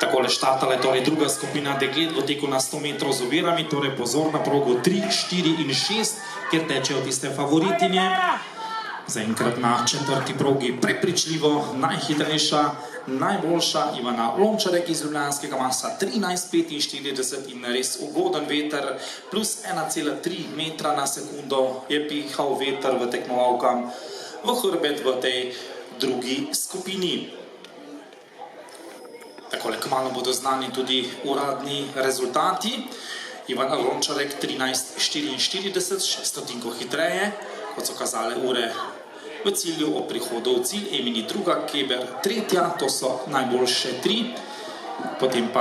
Takole štartala je torej druga skupina deklet v teku na 100 metrov z ovirami, torej pozor na progo 3, 4 in 6, kjer tečejo tiste favoritinje. Zaenkrat na četrti progi prepričljivo najhitrejša, najboljša Ivana Lončarek iz Ljubljanskega masa 13:45 in res ugoden veter, plus 1,3 metra na sekundo je pihal veter v tekmovalkam v hrbet v tej drugi skupini. Takole kmalu bodo znani tudi uradni rezultati. Ivana Lončarek 13:44, 6 stotinko hitreje, kot so kazale ure v cilju ob prihodu v cilj. Emini druga, Keber tretja, to so najboljše tri. Potem pa